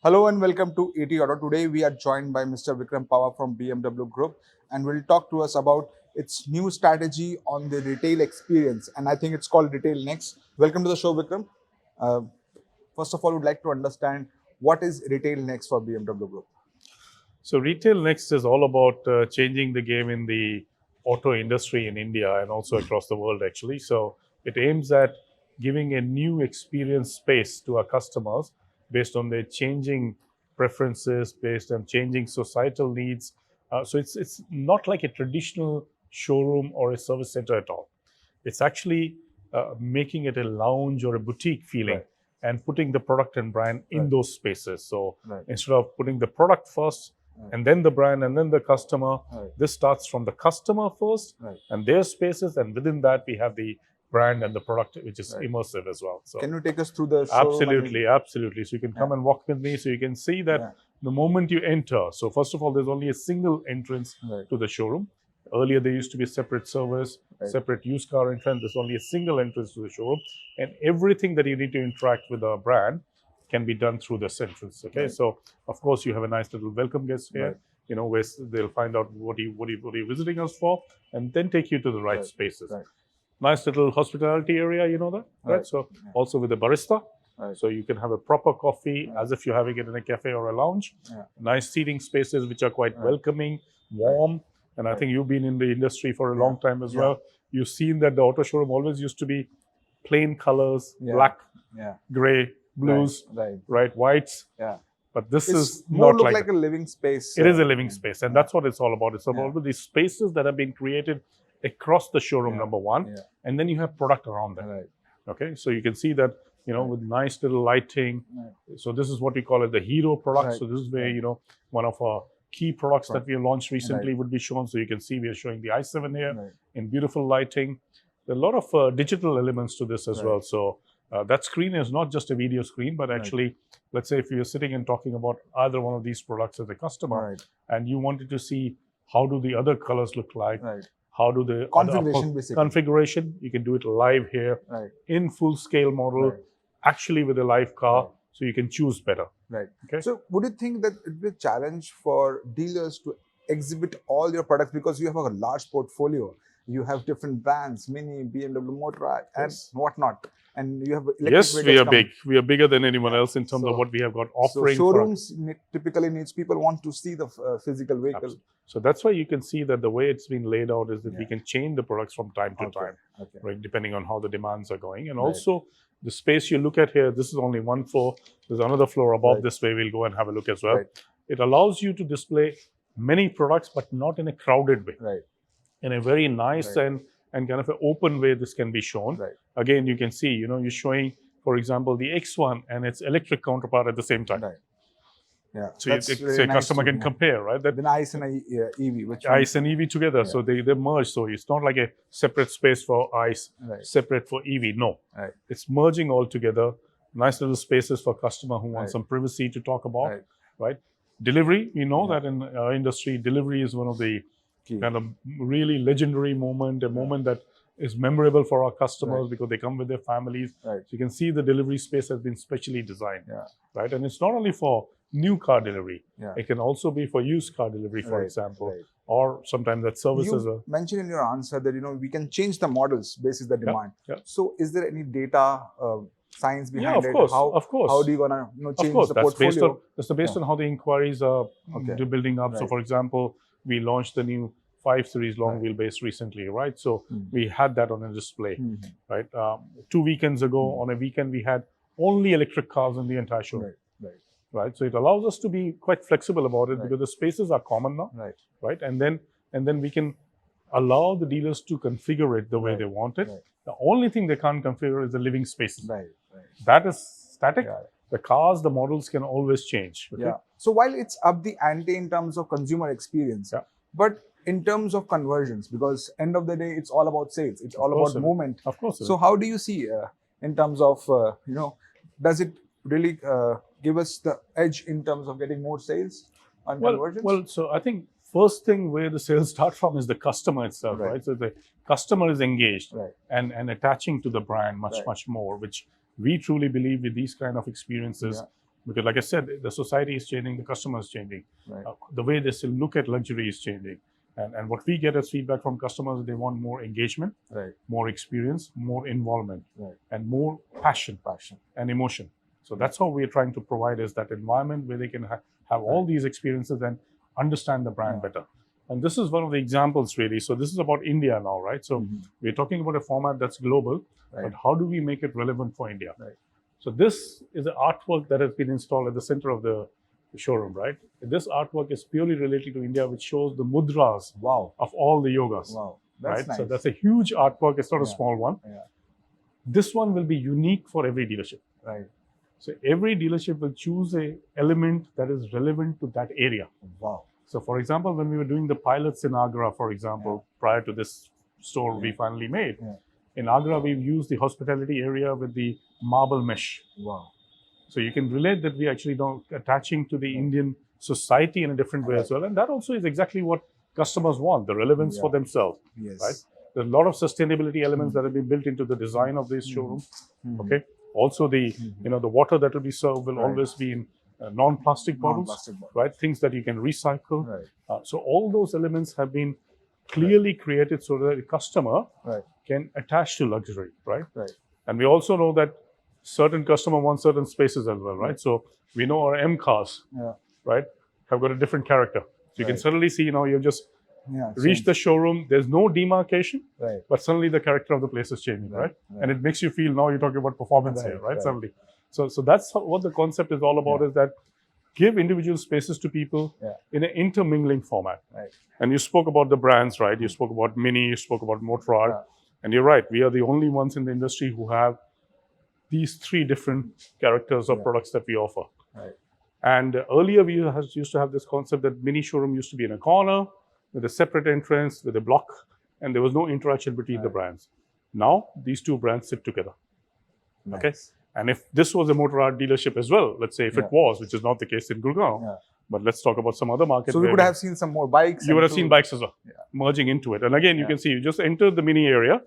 Hello and welcome to ET Auto. Today we are joined by Mr. Vikram Pawah from BMW Group and will talk to us about its new strategy on the retail experience, and I think it's called Retail Next. Welcome to the show, Vikram. Uh, First of all, would like to understand what is Retail Next for BMW Group. So Retail Next is all about changing the game in the auto industry in India and also across the world, actually. So it aims at giving a new experience space to our customers based on their changing preferences, based on changing societal needs. So it's not like a traditional showroom or a service center at all. It's actually making it a lounge or a boutique feeling. Right. And putting the product and brand in Right. those spaces. So Right. instead of putting the product first, Right. and then the brand, and then the customer. Right. This starts from the customer first, Right. and their spaces, and within that we have the brand and the product, which is Right. immersive as well. So Can you take us through the showroom? absolutely. So you can come and walk with me, so you can see that the moment you enter. So first of all, there's only a single entrance Right. to the showroom. Earlier, there used to be separate service, Right. separate used car entrance. There's only a single entrance to the showroom, and everything that you need to interact with a brand can be done through this entrance. Okay, Right. so of course you have a nice little welcome guest here. Right. You know, where they'll find out what you're visiting us for, and then take you to the right spaces. Right. Nice little hospitality area, you know that, right? Right. So also with a barista, Right. so you can have a proper coffee as if you're having it in a cafe or a lounge. Yeah. Nice seating spaces which are quite Right. welcoming, warm, and I Right. think you've been in the industry for a long time as Yeah. well. You've seen that the auto showroom always used to be plain colors, Yeah. black, Yeah. gray, blues, Right. whites. Yeah. But this It's is more not look like like that. a living space. It is a living space, and yeah. that's what it's all about. It's about these spaces that have been created across the showroom, Yeah. number one, Yeah. and then you have product around them. Right. Okay, so you can see that, you know, with nice little lighting. Right. So this is what we call it the hero product. Right. So this is where, Right. you know, one of our key products Right. that we have launched recently Right. would be shown. So you can see we are showing the i7 here Right. in beautiful lighting. There are a lot of digital elements to this as Right. well. So that screen is not just a video screen, but actually, let's say if you're sitting and talking about either one of these products as a customer, Right. and you wanted to see how do the other colors look like, Right. how do the Configuration, basically. configuration, you can do it live here Right. in full scale model, Right. actually with a live car, Right. so you can choose better. Right. Okay. So, would you think that it would be a challenge for dealers to exhibit all your products because you have a large portfolio? You have different brands, Mini, BMW, Motorrad, and Yes. whatnot, and you have electric Yes, we vehicles are coming. big. We are bigger than anyone else in terms So- of what we have got So, offering. showrooms typically needs people want to see the physical vehicle. Absolutely. So that's why you can see that the way it's been laid out is that we Yeah. can change the products from time to Okay. time, Okay. right, depending on how the demands are going. And Right. also the space you look at here, this is only one floor. There's another floor above Right. this way. We'll go and have a look as well. Right. It allows you to display many products, but not in a crowded way. Right. In a very nice Right. and kind of an open way this can be shown. Right. Again, you can see, you know, you're showing, for example, the X1 and its electric counterpart at the same time. Right. Yeah. So That's a very nice customer to can know. compare, right? That Then ICE and EV, which ICE and EV together, so they merge. So it's not like a separate space for ICE, Right. separate for EV. No, Right. it's merging all together. Nice little spaces for customer who wants Right. some privacy to talk about, Right. right? Delivery, we know Yeah. that in our industry, delivery is one of the Key. kind of really legendary moment, a moment that is memorable for our customers Right. because they come with their families. Right. So you can see the delivery space has been specially designed, Yeah. right? And it's not only for new car delivery. Yeah. It can also be for used car delivery, for Right, example, right. or sometimes that services You are. mentioned in your answer that we can change the models basis the demand. yeah. So, is there any data science behind Yeah, of it? course, How, of course. How do you gonna change Of course, the that's portfolio? based on how the inquiries are Okay. building up. So, Right. for example, we launched the new 5 Series long wheelbase recently, right? So we had that on a display, Mhm. right? 2 weekends ago, on a weekend, we had only electric cars in the entire show, Right. Right. right? So it allows us to be quite flexible about it Right. because the spaces are common now, Right. right? And then we can allow the dealers to configure it the way Right. they want it. Right. The only thing they can't configure is the living spaces. Right. Right. That is static. Yeah. The cars, the models can always change. Okay? Yeah. So while it's up the ante in terms of consumer experience, Yeah. but in terms of conversions, because end of the day, it's all about sales. It's all course about it is. movement. Of course. it So is. how do you see in terms of does it really give us the edge in terms of getting more sales on conversions? Well, so I think first thing where the sales start from is the customer itself, Right. right? So the customer is engaged Right. and attaching to the brand much Right. much more, which we truly believe with these kind of experiences, Because like I said, the society is changing, the customer is changing. Right. The way they still look at luxury is changing. And what we get as feedback from customers, they want more engagement, Right. more experience, more involvement, Right. and more passion and emotion. So that's how we're trying to provide is that environment where they can have all these experiences and understand the brand better. And this is one of the examples really. So this is about India now, right? So we're talking about a format that's global, but how do we make it relevant for India? Right. So this is an artwork that has been installed at the center of the showroom, right? This artwork is purely related to India, which shows the mudras of all the yogas. Wow. That's right? nice. So that's a huge artwork. It's not a small one. Yeah. This one will be unique for every dealership. Right. So every dealership will choose a element that is relevant to that area. Wow. So for example, when we were doing the pilots in Agra, for example, prior to this store we finally made, in Agra, we've used the hospitality area with the marble mesh. Wow. So you can relate that we actually don't attaching to the Indian society in a different way as well. And that also is exactly what customers want, the relevance for themselves. Yes. Right? There's a lot of sustainability elements that have been built into the design of this showroom. Okay. Also the the water that will be served will always be in non-plastic bottles, right? Things that you can recycle. Right. So all those elements have been clearly created so that the customer can attach to luxury, right? Right. And we also know that certain customer wants certain spaces as well, right? So we know our M cars, right, have got a different character. So you can suddenly see, you've just reached the showroom. There's no demarcation, but suddenly the character of the place is changing, right? And it makes you feel now you're talking about performance here, right? Suddenly. So that's what the concept is all about, is that give individual spaces to people in an intermingling format. Right. And you spoke about the brands, right? You spoke about Mini, you spoke about Motorrad. And you're right, we are the only ones in the industry who have these three different characters of products that we offer. Right. And earlier we used to have this concept that Mini showroom used to be in a corner with a separate entrance, with a block, and there was no interaction between the brands. Now, these two brands sit together. Nice. Okay. And if this was a Motorrad dealership as well, let's say if it was, which is not the case in Gurgaon, but let's talk about some other market. So we could have seen some more bikes. You would have seen bikes as well, merging into it. And again, you can see, you just entered the Mini area.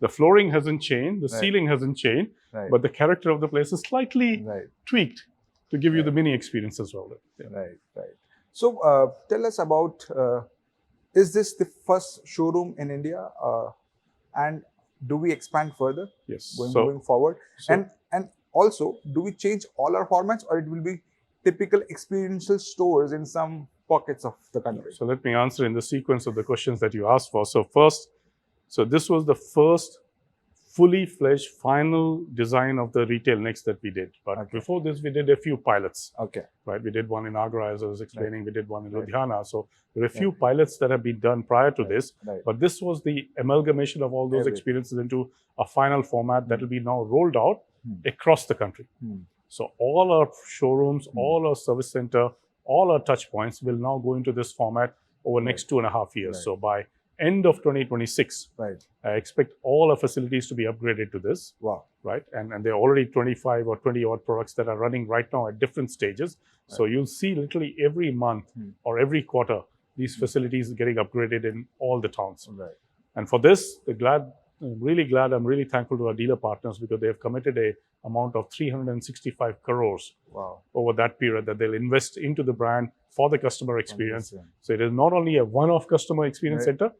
The flooring hasn't changed, the ceiling hasn't changed, but the character of the place is slightly tweaked to give you the Mini experience as well. Right. So tell us about, is this the first showroom in India? And do we expand further? Yes. Going forward? And also, do we change all our formats, or it will be typical experiential stores in some pockets of the country? So let me answer in the sequence of the questions that you asked for. So first, this was the first fully fledged final design of the Retail Next that we did. But before this, we did a few pilots. Okay. Right. We did one in Agra, as I was explaining. We did one in Ludhiana. So there are a few pilots that have been done prior to this. But this was the amalgamation of all those experiences into a final format that will be now rolled out across the country. So all our showrooms, all our service center, all our touch points will now go into this format over the next 2.5 years. So by end of 2026, I expect all our facilities to be upgraded to this. Wow. Right. And there are already 25 or 20 odd products that are running right now at different stages. So you'll see literally every month or every quarter, these facilities getting upgraded in all the towns. And for this, I'm really thankful to our dealer partners, because they have committed a amount of 365 crores over that period that they'll invest into the brand for the customer experience. So it is not only a one-off customer experience center.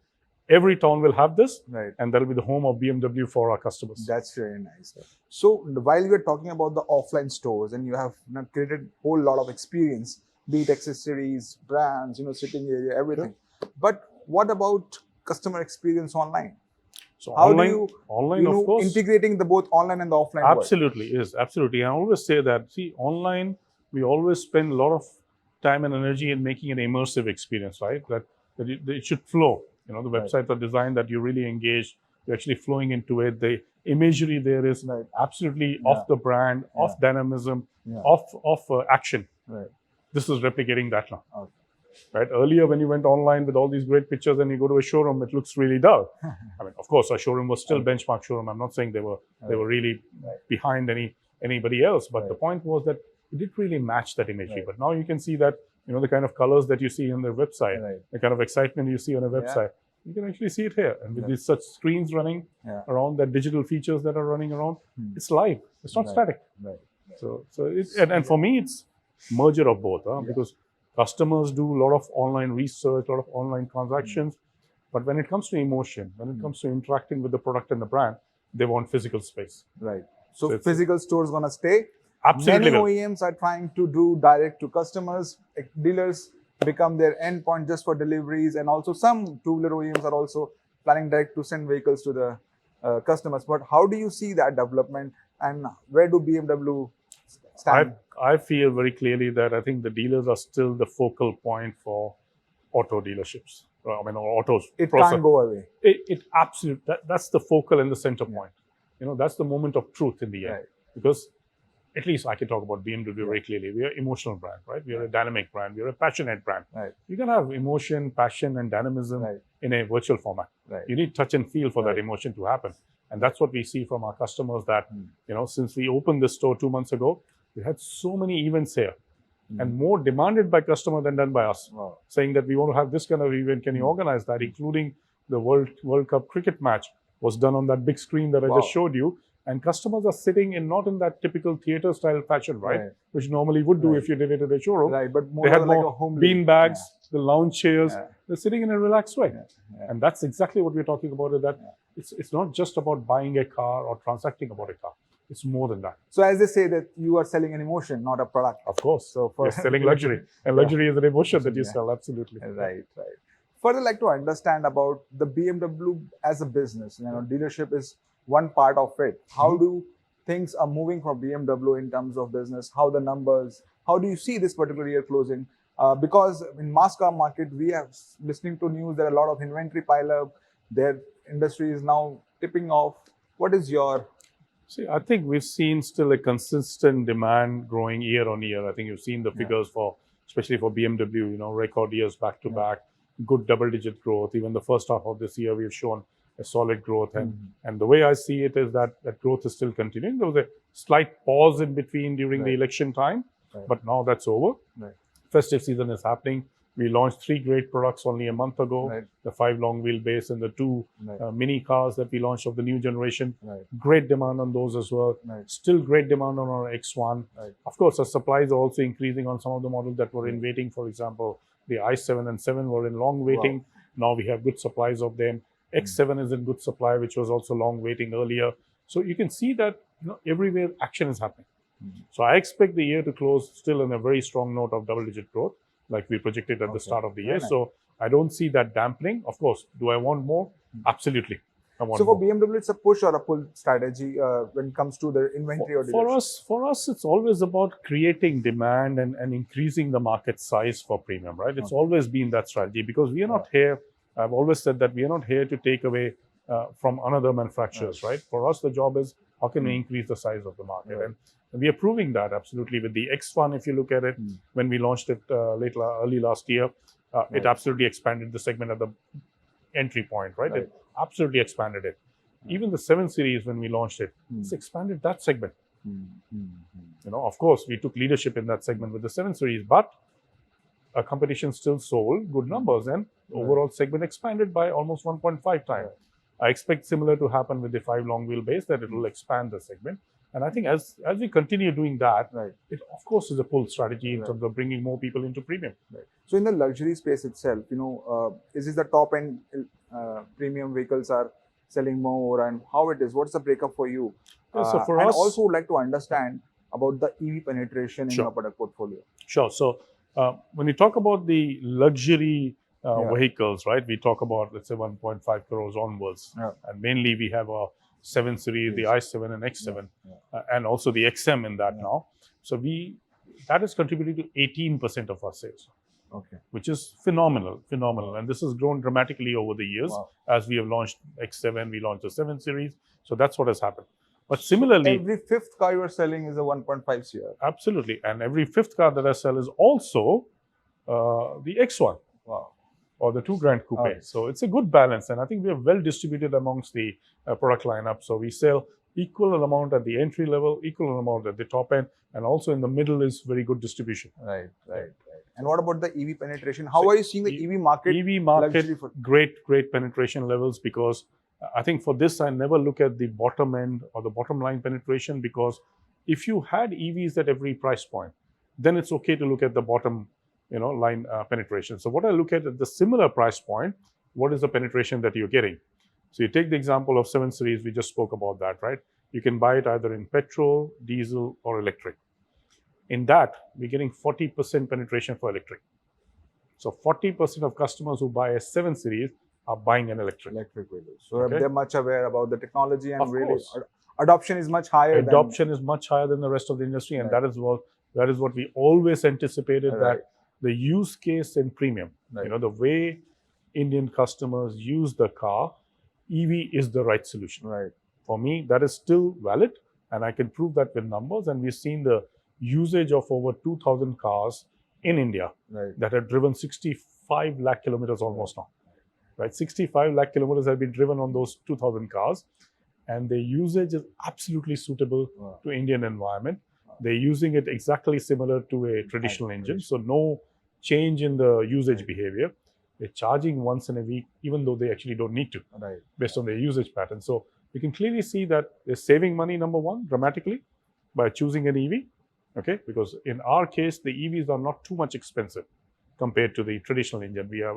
Every town will have this, and that'll be the home of BMW for our customers. That's very nice. So while we're talking about the offline stores, and you have created a whole lot of experience, be it accessories, brands, sitting area, everything. But what about customer experience online? So how online, do you of course, integrating the both online and the offline? Absolutely is absolutely. I always say that. See, online, we always spend a lot of time and energy in making an immersive experience, right? That it should flow. The websites are designed that you really engage. You're actually flowing into it. The imagery there is absolutely of the brand, of dynamism, of action. This is replicating that now. Right? Earlier, when you went online with all these great pictures and you go to a showroom, it looks really dull. I mean, of course, our showroom was still benchmark showroom. I'm not saying they were really behind anybody else, but the point was that it didn't really match that imagery. But now you can see that, the kind of colors that you see on their website, the kind of excitement you see on a website, you can actually see it here. And with these such screens running around, that digital features that are running around, it's live. It's not static. And for me, it's merger of both, because customers do a lot of online research, a lot of online transactions, but when it comes to emotion, when it comes to interacting with the product and the brand, they want physical space. Right. So it's- physical stores gonna stay. Absolutely Many will. OEMs are trying to do direct to customers. Like, dealers become their endpoint just for deliveries, and also some two-wheeler OEMs are also planning direct to send vehicles to the customers. But how do you see that development, and where do BMW stand? I feel very clearly that I think the dealers are still the focal point for auto dealerships. Or autos. It can't go away. It absolutely, that's the focal and the center point. That's the moment of truth in the end. Right. Because at least I can talk about BMW very clearly. We are an emotional brand, right? We are a dynamic brand. We are a passionate brand. Right. You can have emotion, passion, and dynamism in a virtual format. Right. You need touch and feel for that emotion to happen. And that's what we see from our customers that, since we opened this store 2 months ago, we had so many events here. And more demanded by customer than done by us, saying that we want to have this kind of event. Can you organize that? Including the World Cup cricket match was done on that big screen that I just showed you. And customers are sitting not in that typical theater style fashion, right? Which normally would do if you did it at a showroom. Right, but more they had like more a homely bean bags, the lounge chairs. They're sitting in a relaxed way. And that's exactly what we're talking about, is that it's not just about buying a car or transacting about a car. It's more than that. So as they say that you are selling an emotion, not a product. Of course. So you're selling luxury. And luxury is an emotion that you sell, absolutely. Right. Further, like to understand about the BMW as a business. Dealership is one part of it. How do things are moving for BMW in terms of business? How the numbers? How do you see this particular year closing? Because in mass car market, we are listening to news. There are a lot of inventory pile up. Their industry is now tipping off. What is your... See, I think we've seen still a consistent demand growing year on year. I think you've seen the figures especially for BMW, record years back to back, good double-digit growth. Even the first half of this year, we've shown a solid growth. And the way I see it is that growth is still continuing. There was a slight pause in between during the election time, but now that's over. Festive season is happening. We launched 3 great products only a month ago, the 5 long wheelbase and the 2 mini cars that we launched of the new generation. Great demand on those as well. Still great demand on our X1. Of course, our supplies are also increasing on some of the models that were in waiting. For example, the i7 and 7 were in long waiting. Now we have good supplies of them. X7 is in good supply, which was also long waiting earlier. So you can see that everywhere action is happening. So I expect the year to close still on a very strong note of double-digit growth, like we projected at the start of the year. So I don't see that dampening. Of course, do I want more? Absolutely. I want so for more. BMW, it's a push or a pull strategy when it comes to the inventory or dealership? For us, it's always about creating demand and increasing the market size for premium, right? It's always been that strategy, because we are not here. I've always said that we are not here to take away from another manufacturers, right? For us, the job is how can we increase the size of the market? And we are proving that absolutely with the X1. If you look at it, when we launched it early last year, it absolutely expanded the segment at the entry point, right? It absolutely expanded it. Even the 7 Series, when we launched it, it's expanded that segment. Of course, we took leadership in that segment with the 7 Series, but our competition still sold good numbers, and overall segment expanded by almost 1.5 times. I expect similar to happen with the 5 long wheelbase, that it will expand the segment. And I think as we continue doing that, it of course is a pull strategy in terms of bringing more people into premium. So in the luxury space itself, is this the top end premium vehicles are selling more, and how it is? What's the breakup for you? So for and us, also would like to understand about the EV penetration in your product portfolio. Sure. So when you talk about the luxury vehicles, right, we talk about, let's say, 1.5 crores onwards. And mainly we have a 7 Series, the i7 and X7, and also the XM in that now. So that is contributing to 18% of our sales, which is phenomenal. And this has grown dramatically over the years. As we have launched X7, we launched the 7 Series. So that's what has happened. But similarly, every 5th car you are selling is a 1.5 CR. Absolutely. And every 5th car that I sell is also the X1. Or the 2 Grand Coupe. So it's a good balance, and I think we are well distributed amongst the product lineup. So we sell equal amount at the entry level, equal amount at the top end, and also in the middle is very good distribution. Right. And what about the EV penetration? How are you seeing the EV market? EV market, great penetration levels, because I think for this, I never look at the bottom end or the bottom line penetration, because If you had EVs at every price point, then it's okay to look at the bottom, line penetration. So what I look at the similar price point, what is the penetration that you're getting? So you take the example of 7 Series, we just spoke about that, right? You can buy it either in petrol, diesel, or electric. In that, we're getting 40% penetration for electric. So 40% of customers who buy a 7 Series are buying an electric. Electric vehicles. So Okay. they're much aware about the technology, and Of really course. adoption is much higher. Adoption is much higher than the rest of the industry, and Right. that is what we always anticipated, Right. that the use case in premium, Right. the way Indian customers use the car, EV is the right solution. Right. For me, that is still valid, and I can prove that with numbers. And we've seen the usage of over 2,000 cars in India Right. that have driven 65 lakh kilometers almost now. Right, 65 lakh kilometers have been driven on those 2,000 cars, and the usage is absolutely suitable Wow. to Indian environment. They're using it exactly similar to a traditional engine, so no change in the usage behavior. They're charging once in a week, even though they actually don't need to, Right. based on their usage pattern. So you can clearly see that they're saving money, number one, dramatically, by choosing an EV. Okay, because in our case, the EVs are not too much expensive compared to the traditional engine. We have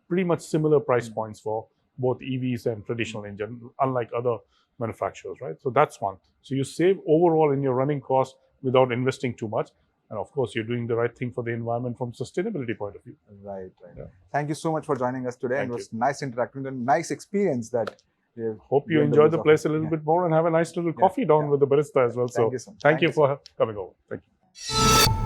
pretty much similar price points for both EVs and traditional engine, unlike other manufacturers, right? So that's one. So you save overall in your running cost without investing too much. And of course, you're doing the right thing for the environment from sustainability point of view. Right. Yeah. Thank you so much for joining us today. Thank It was nice interacting and nice experience that we have. Hope you BMWs enjoy the place a offer. little Yeah. bit more and have a nice little coffee down Yeah. with the barista as well. Thank So you so much. thank you for coming over. Thank you.